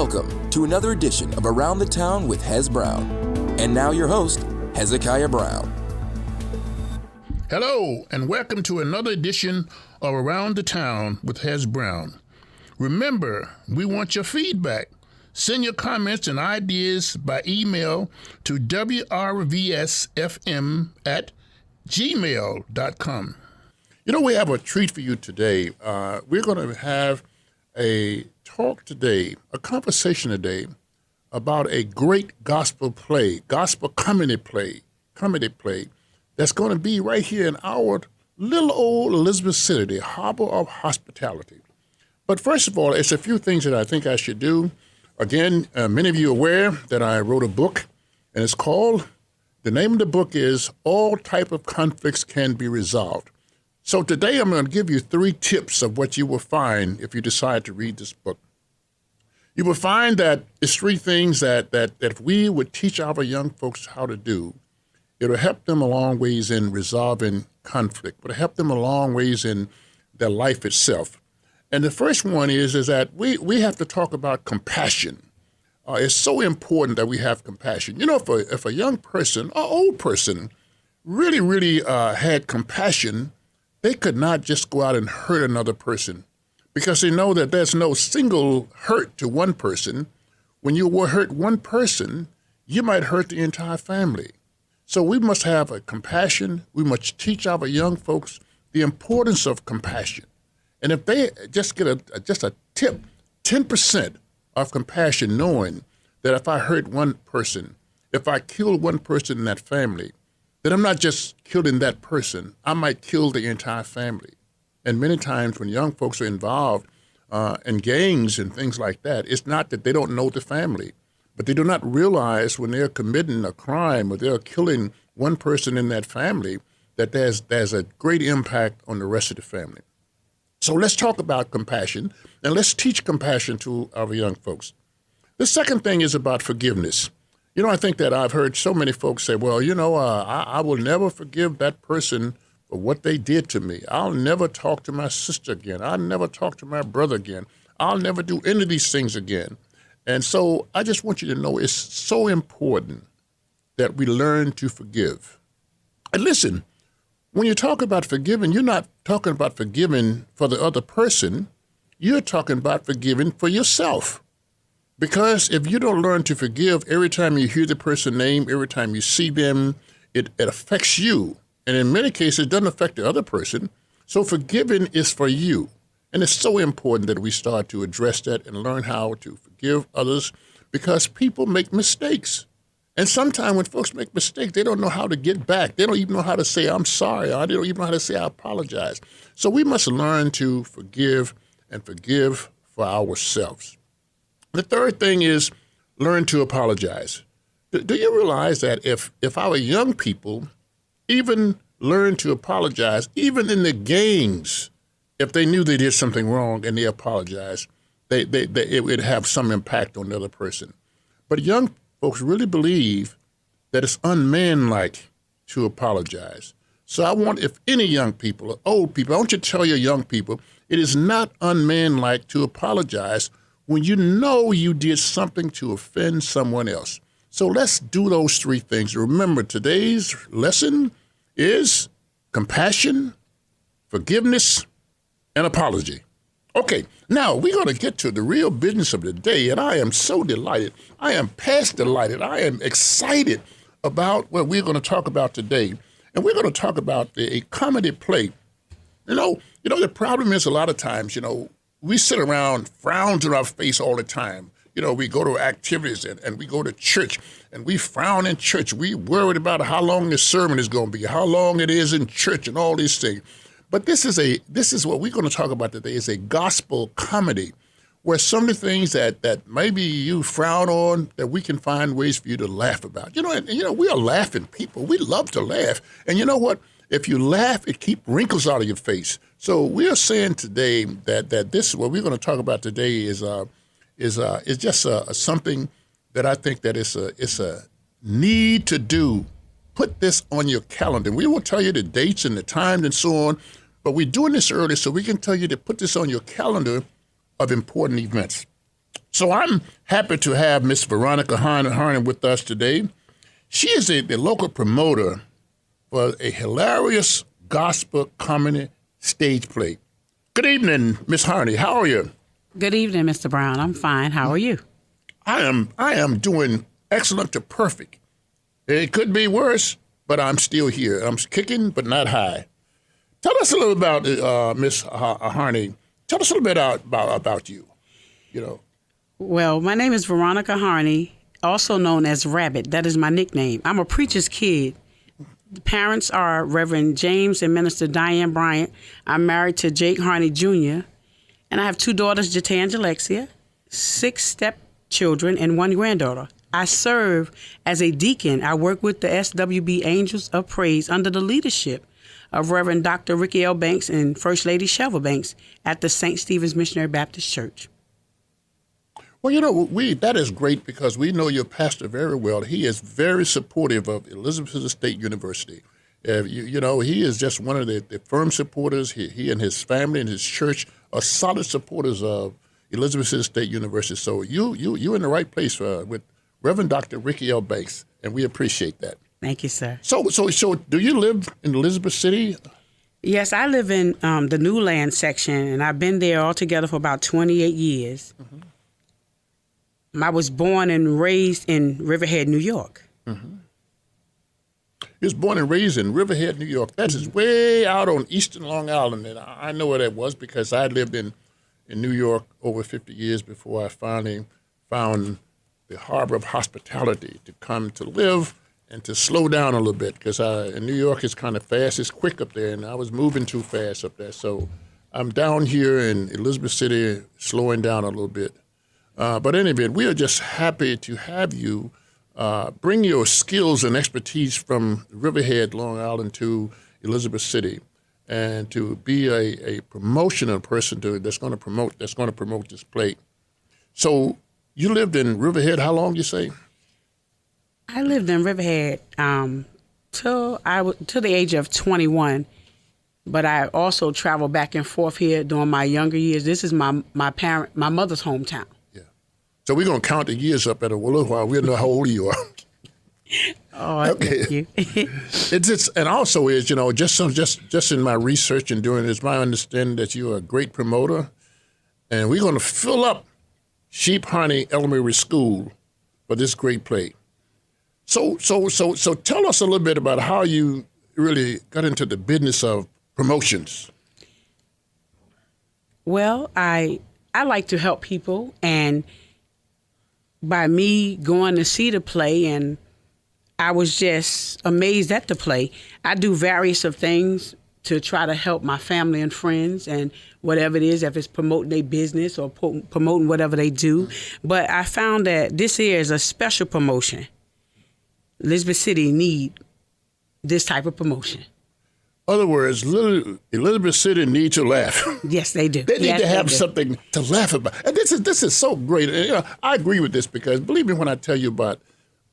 Welcome to another edition of Around the Town with Hez Brown. And now your host, Hezekiah Brown. Hello, and welcome to another edition of Around the Town with Hez Brown. Remember, we want your feedback. Send your comments and ideas by email to WRVS-FM@gmail.com. You know, we have a treat for you today. We're going to have a talk today, a conversation today about a great gospel comedy play that's going to be right here in our little old Elizabeth City, the Harbor of Hospitality. But first of all, it's a few things that I think I should do. Again, many of you are aware that I wrote a book, and it's called, the name of the book is All Type of Conflicts Can Be Resolved. So today I'm going to give you 3 tips of what you will find if you decide to read this book. You will find that it's 3 things that if we would teach our young folks how to do, it'll help them a long ways in resolving conflict, but it'll help them a long ways in their life itself. And the first one is that we have to talk about compassion. It's so important that we have compassion. You know, if a young person, or old person, really had compassion, they could not just go out and hurt another person, because they know that there's no single hurt to one person. When you will hurt one person, you might hurt the entire family. So we must have a compassion. We must teach our young folks the importance of compassion. And if they just get a tip, 10% of compassion, knowing that if I hurt one person, if I kill one person in that family, then I'm not just killing that person, I might kill the entire family. And many times when young folks are involved in gangs and things like that, it's not that they don't know the family, but they do not realize when they're committing a crime or they're killing one person in that family, that there's a great impact on the rest of the family. So let's talk about compassion, and let's teach compassion to our young folks. The second thing is about forgiveness. You know, I think that I've heard so many folks say, well, you know, I will never forgive that person for what they did to me. I'll never talk to my sister again. I'll never talk to my brother again. I'll never do any of these things again. And so I just want you to know it's so important that we learn to forgive. And listen, when you talk about forgiving, you're not talking about forgiving for the other person. You're talking about forgiving for yourself. Because if you don't learn to forgive, every time you hear the person's name, every time you see them, it affects you. And in many cases, it doesn't affect the other person. So forgiving is for you. And it's so important that we start to address that and learn how to forgive others, because people make mistakes. And sometimes when folks make mistakes, they don't know how to get back. They don't even know how to say, I'm sorry. Or they don't even know how to say, I apologize. So we must learn to forgive and forgive for ourselves. The third thing is learn to apologize. Do you realize that if our young people even learn to apologize, even in the gangs, if they knew they did something wrong and they apologized, it would have some impact on the other person. But young folks really believe that it's unmanlike to apologize. So I want, if any young people or old people, I want you to tell your young people, it is not unmanlike to apologize when you know you did something to offend someone else. So let's do those 3 things. Remember, today's lesson is compassion, forgiveness, and apology. Okay, now we're going to get to the real business of the day, and I am so delighted. I am past delighted. I am excited about what we're going to talk about today. And we're going to talk about a comedy play. You know, the problem is a lot of times, we sit around frowns on our face all the time. We go to activities and we go to church and we frown in church. We worried about how long the sermon is going to be, how long it is in church and all these things. But this is what we're going to talk about today, is a gospel comedy where some of the things that maybe you frown on, that we can find ways for you to laugh about. We are laughing people. We love to laugh. And you know what? If you laugh, it keeps wrinkles out of your face. So we are saying today that this, what we're going to talk about today is just something that I think that it's a need to do. Put this on your calendar. We will tell you the dates and the times and so on, but we're doing this early so we can tell you to put this on your calendar of important events. So I'm happy to have Miss Veronica Harvey with us today. She is the local promoter for a hilarious gospel comedy stage play. Good evening, Miss Harvey. How are you? Good evening, Mr. Brown. I'm fine. How are you? I am doing excellent to perfect. It could be worse, but I'm still here. I'm kicking, but not high. Tell us a little about Miss Harvey. Tell us a little bit about you. You know. Well, my name is Veronica Harvey, also known as Rabbit. That is my nickname. I'm a preacher's kid. The parents are Reverend James and Minister Diane Bryant. I'm married to Jake Harvey Jr., and I have 2 daughters, Jata and Alexia, 6 stepchildren, and 1 granddaughter. I serve as a deacon. I work with the SWB Angels of Praise under the leadership of Reverend Dr. Ricky L. Banks and First Lady Shelva Banks at the St. Stephen's Missionary Baptist Church. Well, you know, that is great because we know your pastor very well. He is very supportive of Elizabeth State University. You know, he is just one of the firm supporters. He and his family and his church are solid supporters of Elizabeth State University. So you're in the right place with Reverend Dr. Ricky L. Banks, and we appreciate that. Thank you, sir. So do you live in Elizabeth City? Yes, I live in the New Land section, and I've been there altogether for about 28 years. Mm-hmm. I was born and raised in Riverhead, New York. Mm-hmm. You was born and raised in Riverhead, New York. That is way out on eastern Long Island, and I know where that was because I lived in New York over 50 years before I finally found the harbor of hospitality to come to live and to slow down a little bit because in New York it's kind of fast, it's quick up there, and I was moving too fast up there. So I'm down here in Elizabeth City, slowing down a little bit. But anyway, we are just happy to have you bring your skills and expertise from Riverhead, Long Island to Elizabeth City, and to be a promotional person that's going to promote this play. So you lived in Riverhead how long, you say? I lived in Riverhead till the age of 21, but I also traveled back and forth here during my younger years. This is my mother's hometown. So we're going to count the years up at a little while. We'll know how old you are. Oh, okay. Thank you. And also is, you know, just in my research and doing this, my understanding that you're a great promoter, and we're going to fill up Sheep Harvey Elementary School for this great play. So tell us a little bit about how you really got into the business of promotions. Well, I like to help people, and by me going to see the play, and I was just amazed at the play. I do various of things to try to help my family and friends and whatever it is, if it's promoting their business or promoting whatever they do. But I found that this here is a special promotion. Elizabeth City need this type of promotion. In other words, Elizabeth City needs to laugh. Yes, they do. They need to have something to laugh about. And this is so great. And, you know, I agree with this because believe me when I tell you about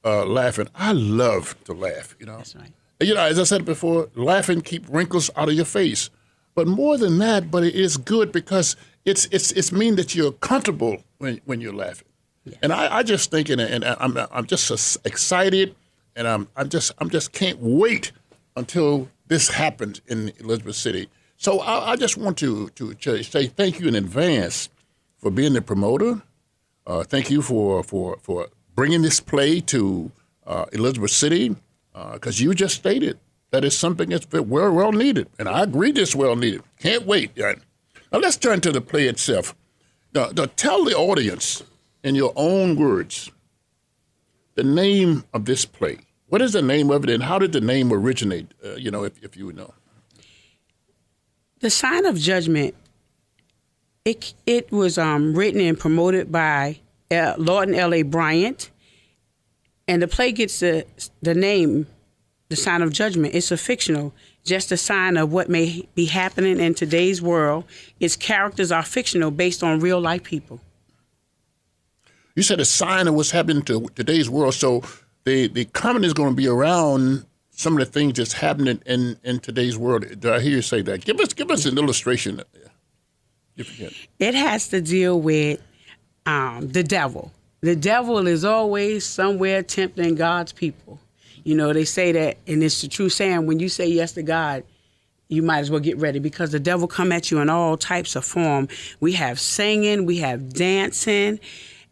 laughing, I love to laugh. You know, that's right. And, you know, as I said before, laughing keep wrinkles out of your face. But more than that, but it is good because it's mean that you're comfortable when you're laughing. Yes. And I just think, and I'm just so excited, and I'm just can't wait until this happened in Elizabeth City. So I just want to say thank you in advance for being the promoter. Thank you for bringing this play to Elizabeth City, because you just stated that it's something that's well needed, and I agree it's well needed. Can't wait. Now let's turn to the play itself. Now, tell the audience in your own words the name of this play. What is the name of it, and how did the name originate, if you would know? The Sign of Judgement, it was written and promoted by Lord and L.A. Bryant, and the play gets the name, The Sign of Judgement. It's a fictional, just a sign of what may be happening in today's world. Its characters are fictional based on real-life people. You said a sign of what's happening to today's world, so the comment is going to be around some of the things that's happening in today's world. Did I hear you say that? Give us an illustration. It has to deal with the devil. The devil is always somewhere tempting God's people. You know, they say that, and it's the true saying, when you say yes to God, you might as well get ready, because the devil come at you in all types of form. We have singing, we have dancing,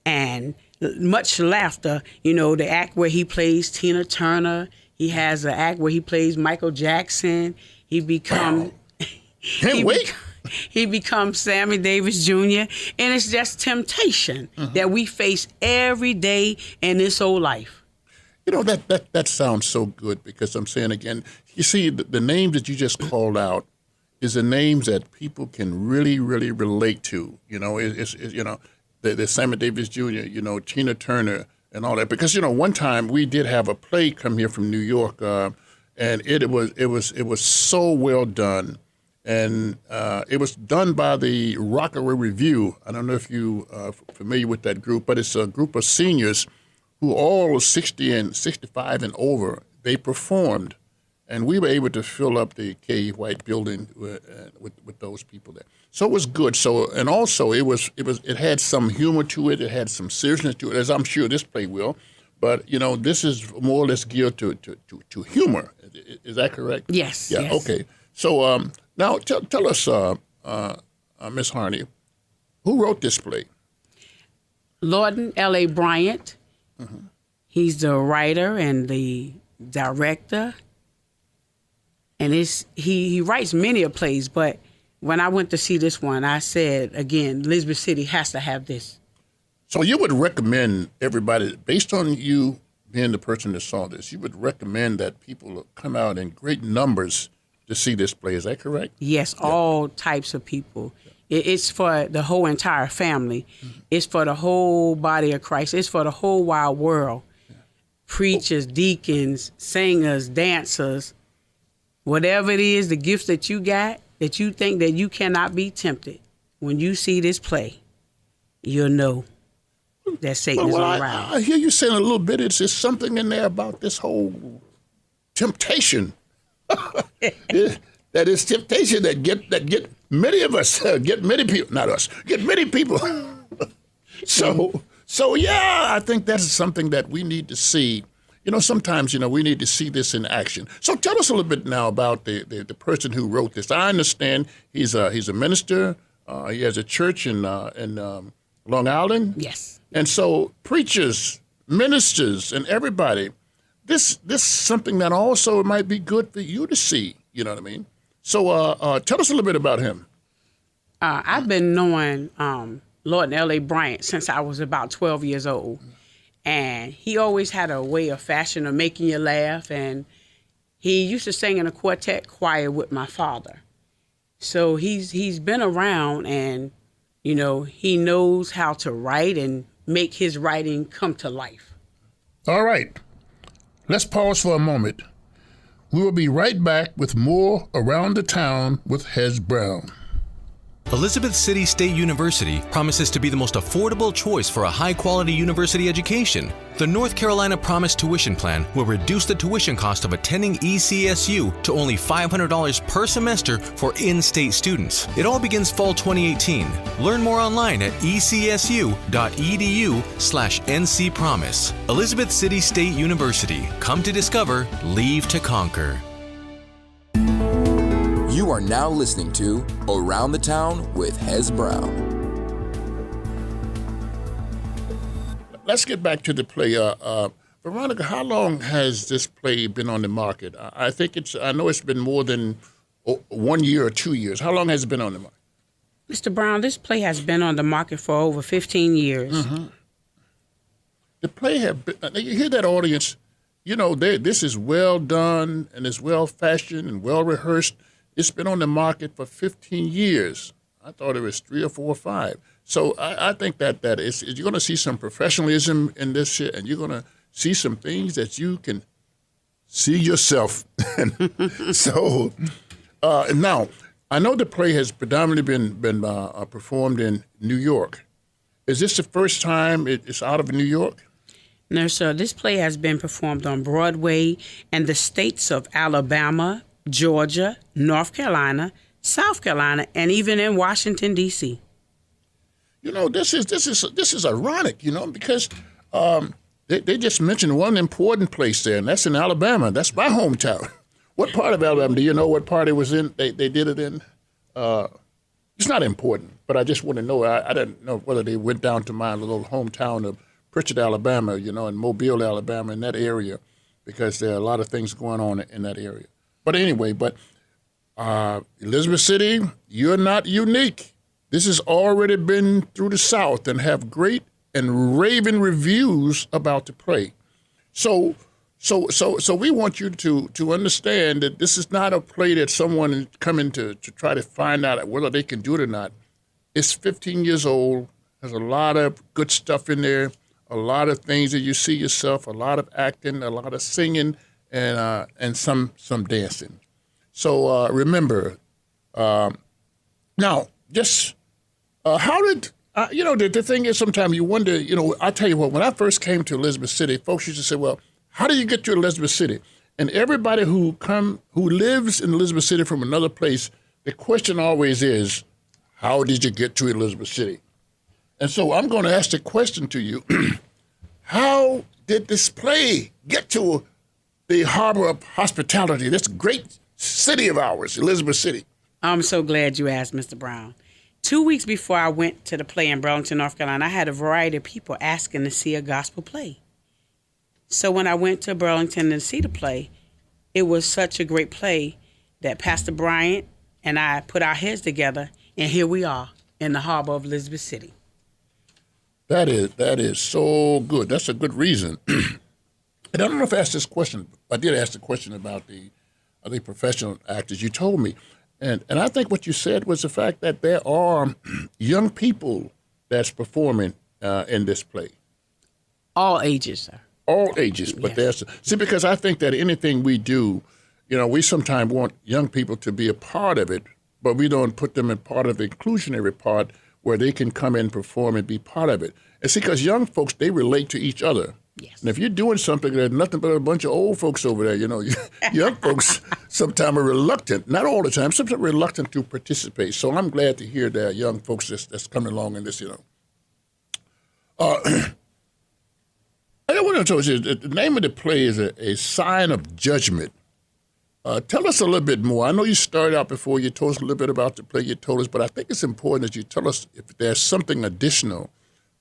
and much laughter. You know, the act where he plays Tina Turner. He has an act where he plays Michael Jackson. He becomes he becomes Sammy Davis Jr. And it's just temptation that we face every day in this old life. You know, that sounds so good, because I'm saying again, you see, the names that you just called out is the names that people can really, really relate to. You know, it's you know, the Sammy Davis Jr., you know, Tina Turner and all that. Because, you know, one time we did have a play come here from New York, and it was so well done. And it was done by the Rockaway Review. I don't know if you are familiar with that group, but it's a group of seniors who all 60 and 65 and over. They performed, and we were able to fill up the K. White building with those people there. So it was good. So, and also it had some humor to it. It had some seriousness to it, as I'm sure this play will. But you know, this is more or less geared to humor. Is that correct? Yes. Yeah. Yes. Okay. So now tell us, Miss Harney, who wrote this play? Lawton L.A. Bryant. He's the writer and the director, and he writes many of plays. But when I went to see this one, I said again, Elizabeth City has to have this. So you would recommend everybody, based on you being the person that saw this, you would recommend that people come out in great numbers to see this play. Is that correct? Yes, all types of people. It's for the whole entire family. It's for the whole body of Christ. It's for the whole wide world. Preachers, deacons, singers, dancers, whatever it is, the gifts that you got, that you think that you cannot be tempted. When you see this play, you'll know that Satan is around. I hear you saying a little bit. It's just something in there about this whole temptation. That is temptation that get many of us, get many people, not us, get many people. So yeah, I think that's something that we need to see. You know, sometimes, you know, we need to see this in action. So tell us a little bit now about the person who wrote this. I understand he's a minister. He has a church in Long Island. Yes. And so preachers, ministers, and everybody, this is something that also might be good for you to see. You know what I mean? So tell us a little bit about him. I've been knowing Lawton L.A. Bryant since I was about 12 years old. And he always had a way of fashion of making you laugh. And he used to sing in a quartet choir with my father. So he's been around, and, you know, he knows how to write and make his writing come to life. All right. Let's pause for a moment. We will be right back with more Around the Town with Hez Brown. Elizabeth City State University promises to be the most affordable choice for a high-quality university education. The North Carolina Promise Tuition Plan will reduce the tuition cost of attending ECSU to only $500 per semester for in-state students. It all begins fall 2018. Learn more online at ecsu.edu/NCPromise. Elizabeth City State University. Come to discover, leave to conquer. You are now listening to Around the Town with Hez Brown. Let's get back to the play. Veronica, how long has this play been on the market? I know it's been more than 1 year or 2 years. How long has it been on the market? Mr. Brown, this play has been on the market for over 15 years. Mm-hmm. The play you hear that audience, you know, this is well done and it's well fashioned and well rehearsed. It's been on the market for 15 years. I thought it was 3 or 4 or 5. So I think that you're going to see some professionalism in this shit, and you're going to see some things that you can see yourself. So now, I know the play has predominantly been performed in New York. Is this the first time it's out of New York? No, sir. This play has been performed on Broadway in the states of Alabama, Georgia, North Carolina, South Carolina, and even in Washington, D.C. This is ironic, because they just mentioned one important place there, and that's in Alabama. That's my hometown. What part of Alabama? Do you know what part it was in? They did it in. It's not important, but I just want to know. I didn't know whether they went down to my little hometown of Pritchard, Alabama, and Mobile, Alabama, in that area, because there are a lot of things going on in that area. But anyway, Elizabeth City, you're not unique. This has already been through the South and have great and raving reviews about the play. So we want you to understand that this is not a play that someone is coming to try to find out whether they can do it or not. It's 15 years old. There's a lot of good stuff in there, a lot of things that you see yourself, a lot of acting, a lot of singing, and some dancing. So remember, now just how did the thing is, sometimes you wonder. I tell you what, when I first came to Elizabeth City, folks used to say, "Well, how do you get to Elizabeth City?" And everybody who lives in Elizabeth City from another place, the question always is, "How did you get to Elizabeth City?" And so I'm going to ask the question to you: how did this play get to the harbor of hospitality, this great city of ours, Elizabeth City? I'm so glad you asked, Mr. Brown. 2 weeks before I went to the play in Burlington, North Carolina, I had a variety of people asking to see a gospel play. So when I went to Burlington to see the play, it was such a great play that Pastor Bryant and I put our heads together, and here we are in the harbor of Elizabeth City. That is so good. That's a good reason. And I don't know if I asked this question. I did ask the question about the professional actors. You told me. And I think what you said was the fact that there are young people that's performing in this play. All ages, sir. All ages, but yes. Because I think that anything we do, we sometimes want young people to be a part of it, but we don't put them in part of the inclusionary part where they can come in and perform and be part of it. And see, because young folks, they relate to each other. Yes. And if you're doing something, there's nothing but a bunch of old folks over there, young folks sometimes are reluctant, not all the time, sometimes reluctant to participate. So I'm glad to hear that young folks that's coming along in this, I want to tell you, the name of the play is a Sign of Judgement. Tell us a little bit more. I know you started out before, you told us a little bit about the play you told us, but I think it's important that you tell us if there's something additional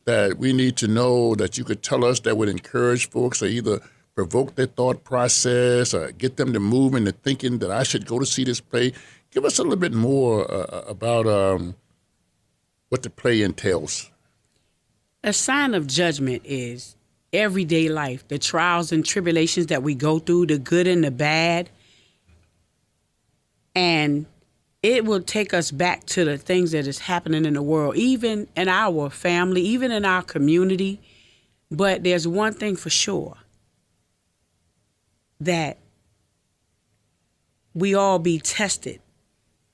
that we need to know that you could tell us that would encourage folks or either provoke their thought process or get them to move into thinking that I should go to see this play. Give us a little bit more about what the play entails. A Sign of Judgement is everyday life, the trials and tribulations that we go through, the good and the bad. And it will take us back to the things that is happening in the world, even in our family, even in our community. But there's one thing for sure, that we all be tested.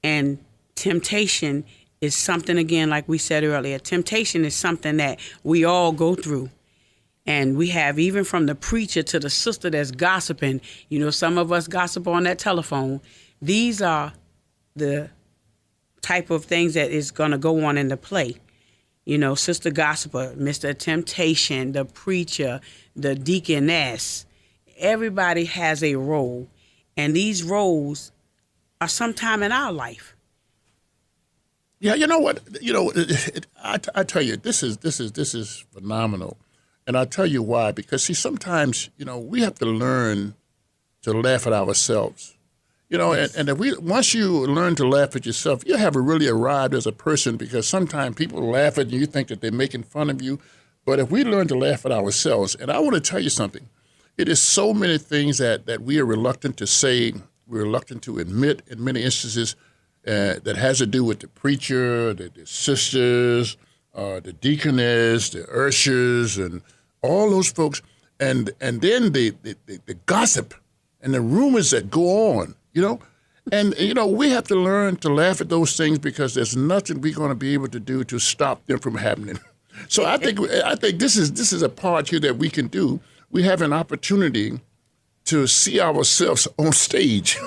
And temptation is something, again, like we said earlier, temptation is something that we all go through. And we have, even from the preacher to the sister that's gossiping, some of us gossip on that telephone. These are the type of things that is going to go on in the play. Sister Gossiper, Mr. Temptation, the preacher, the deaconess. Everybody has a role. And these roles are sometime in our life. Yeah, you know what? I tell you, this is phenomenal. And I'll tell you why. Because, see, sometimes, we have to learn to laugh at ourselves. Yes. And once you learn to laugh at yourself, you have really arrived as a person, because sometimes people laugh at you, you think that they're making fun of you. But if we learn to laugh at ourselves, and I want to tell you something, it is so many things that we are reluctant to say, we're reluctant to admit in many instances that has to do with the preacher, the sisters, the deaconess, the ushers, and all those folks, and then the gossip and the rumors that go on. And we have to learn to laugh at those things, because there's nothing we're going to be able to do to stop them from happening. So I think this is a part here that we can do. We have an opportunity to see ourselves on stage,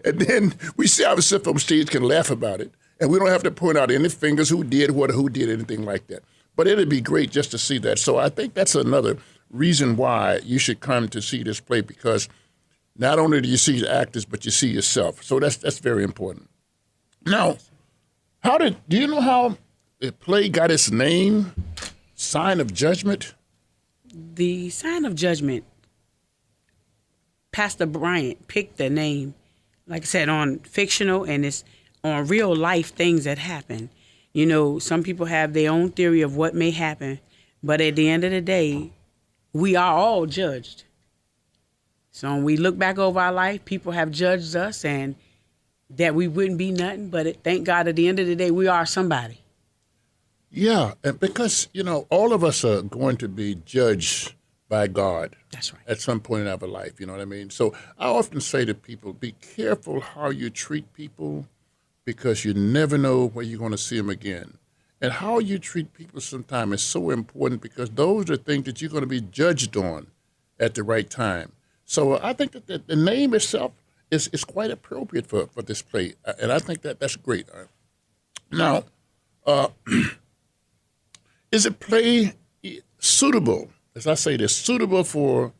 and then we see ourselves on stage, can laugh about it, And we don't have to point out any fingers who did what, who did anything like that. But it'd be great just to see that. So I think that's another reason why you should come to see this play, because not only do you see the actors, but you see yourself. So that's very important. Now, do you know how the play got its name, Sign of Judgement? The Sign of Judgement, Pastor Bryant picked the name, like I said, on fictional, and it's on real life things that happen. You know, some people have their own theory of what may happen, but at the end of the day, we are all judged. So when we look back over our life, people have judged us and that we wouldn't be nothing, but thank God at the end of the day, we are somebody. Yeah, and because, all of us are going to be judged by God. That's right. At some point in our life, you know what I mean? So I often say to people, be careful how you treat people, because you never know where you're going to see them again. And how you treat people sometimes is so important, because those are things that you're going to be judged on at the right time. So I think that the name itself is quite appropriate for this play, and I think that's great. Now, is a play suitable, as I say, this suitable for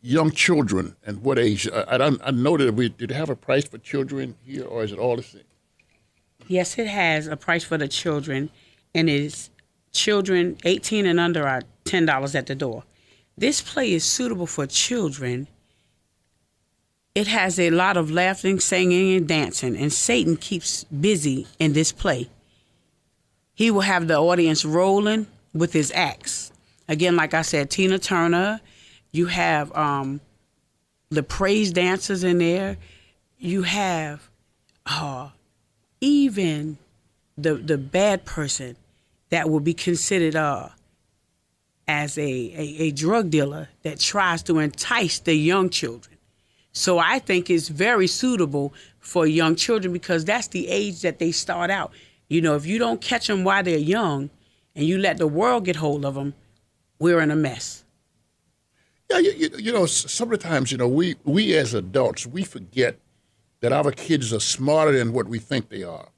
young children, and what age? I know that did it have a price for children here, or is it all the same? Yes, it has a price for the children, and it's children 18 and under are $10 at the door. This play is suitable for children. It has a lot of laughing, singing, and dancing, and Satan keeps busy in this play. He will have the audience rolling with his axe. Again, like I said, Tina Turner, you have the praise dancers in there. You have even the bad person that will be considered as a drug dealer that tries to entice the young children. So I think it's very suitable for young children, because that's the age that they start out. If you don't catch them while they're young and you let the world get hold of them, we're in a mess. Yeah, some of the times, we as adults, we forget that our kids are smarter than what we think they are.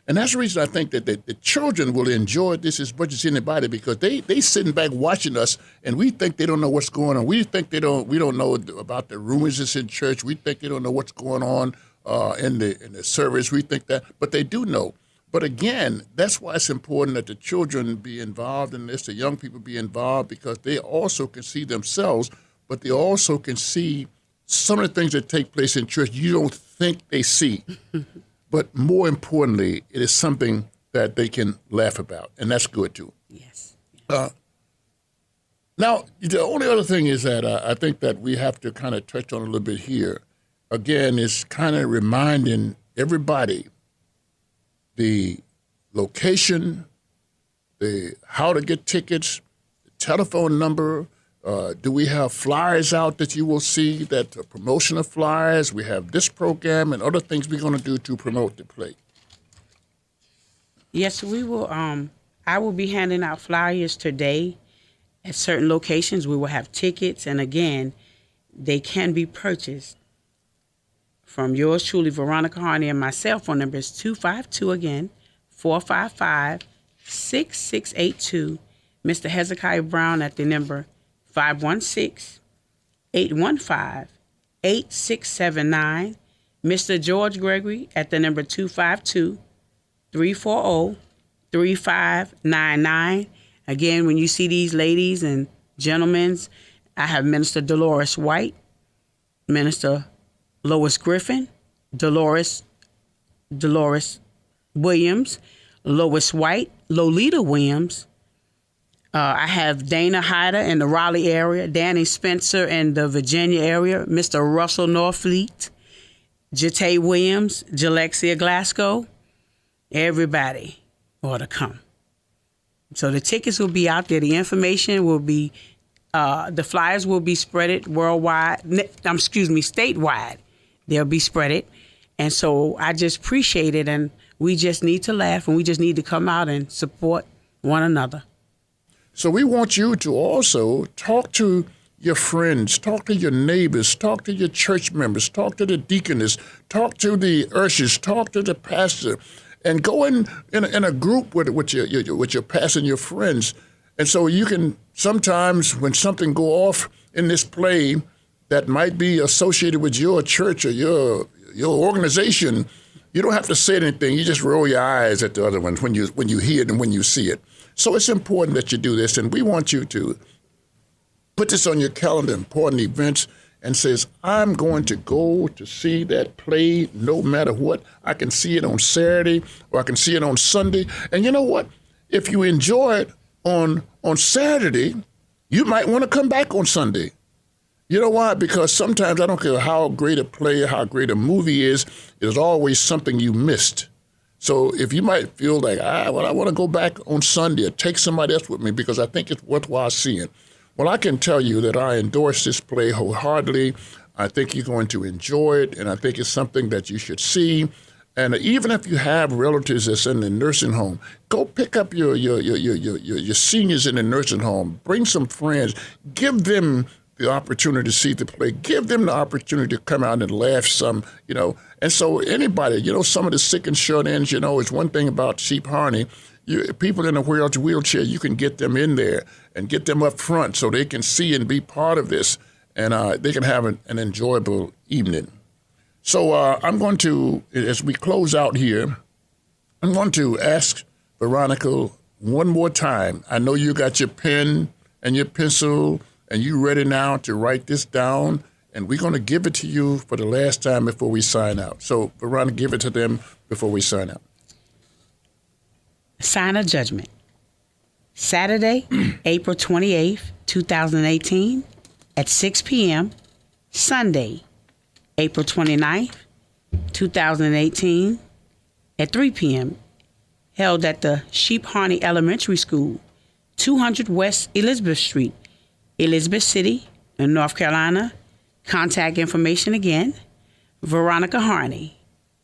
And that's the reason I think that the children will enjoy this as much as anybody, because they sitting back watching us, and we think they don't know what's going on. We think we don't know about the rumors that's in church. We think they don't know what's going on in the service. We think that, but they do know. But again, that's why it's important that the children be involved in this, the young people be involved, because they also can see themselves, but they also can see some of the things that take place in church you don't think they see. But more importantly, it is something that they can laugh about, and that's good too. Yes. Now, the only other thing is that I think that we have to kind of touch on a little bit here. Again, is kind of reminding everybody the location, how to get tickets, the telephone number. Do we have flyers out that you will see, that promotional flyers? We have this program and other things we're going to do to promote the play. Yes, we will. I will be handing out flyers today at certain locations. We will have tickets, and again, they can be purchased from yours truly, Veronica Harvey, and my cell phone number is 252, again, 455-6682. Mr. Hezekiah Brown at the number 516-815-8679. Mr. George Gregory at the number 252-340-3599. Again, when you see these ladies and gentlemen, I have Minister Dolores White, Minister Lois Griffin, Dolores Williams, Lois White, Lolita Williams. I have Dana Hyder in the Raleigh area, Danny Spencer in the Virginia area, Mr. Russell Norfleet, Jate Williams, Jalexia Glasgow. Everybody ought to come. So the tickets will be out there. The information will be, the flyers will be spreaded statewide. They'll be spreaded. And so I just appreciate it. And we just need to laugh, and we just need to come out and support one another. So we want you to also talk to your friends, talk to your neighbors, talk to your church members, talk to the deaconess, talk to the ushers, talk to the pastor, and go in a group with your pastor and your friends. And so you can sometimes, when something go off in this play that might be associated with your church or your organization, you don't have to say anything. You just roll your eyes at the other ones when you hear it and when you see it. So it's important that you do this, and we want you to put this on your calendar, important events, and says, I'm going to go to see that play no matter what. I can see it on Saturday or I can see it on Sunday. And you know what? If you enjoy it on Saturday, you might want to come back on Sunday. You know why? Because sometimes, I don't care how great a play, how great a movie is, there's always something you missed. So if you might feel like, I want to go back on Sunday or take somebody else with me because I think it's worthwhile seeing. Well, I can tell you that I endorse this play wholeheartedly. I think you're going to enjoy it, and I think it's something that you should see. And even if you have relatives that's in the nursing home, go pick up your seniors in the nursing home. Bring some friends. Give them the opportunity to see the play. Give them the opportunity to come out and laugh some, And so anybody, some of the sick and shut ins, is one thing about Sheep Harney. People in a wheelchair, you can get them in there and get them up front so they can see and be part of this, and they can have an enjoyable evening. So I'm going to, as we close out here, I'm going to ask Veronica one more time. I know you got your pen and your pencil, and you ready now to write this down, and we're going to give it to you for the last time before we sign out. So, Veronica, give it to them before we sign out. Sign of Judgment. Saturday, April 28th, 2018 at 6 p.m. Sunday, April 29th, 2018 at 3 p.m. Held at the Sheep Harney Elementary School, 200 West Elizabeth Street, Elizabeth City, in North Carolina. Contact information again, Veronica Harvey,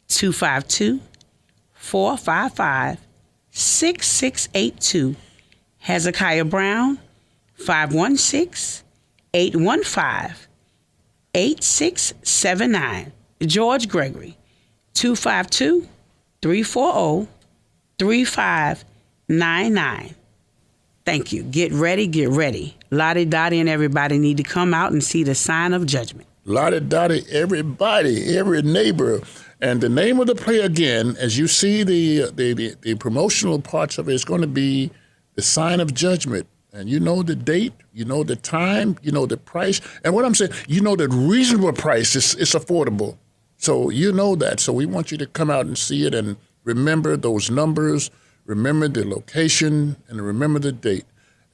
252-455-6682. Hezekiah Brown, 516-815-8679. George Gregory, 252-340-3599. Thank you. Get ready. Lottie Dottie and everybody need to come out and see the Sign of Judgment. Lottie Dottie, everybody, every neighbor. And the name of the play again, as you see the promotional parts of it, is going to be the Sign of Judgment. And you know the date, you know the time, you know the price. And what I'm saying, you know the reasonable price, it's affordable. So you know that. So we want you to come out and see it and remember those numbers, remember the location, and remember the date.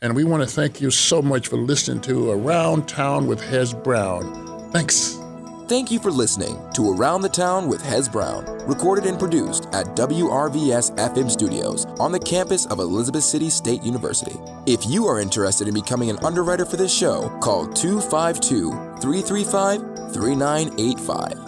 And we want to thank you so much for listening to Around Town with Hez Brown. Thanks. Thank you for listening to Around the Town with Hez Brown, recorded and produced at WRVS-FM Studios on the campus of Elizabeth City State University. If you are interested in becoming an underwriter for this show, call 252-335-3985.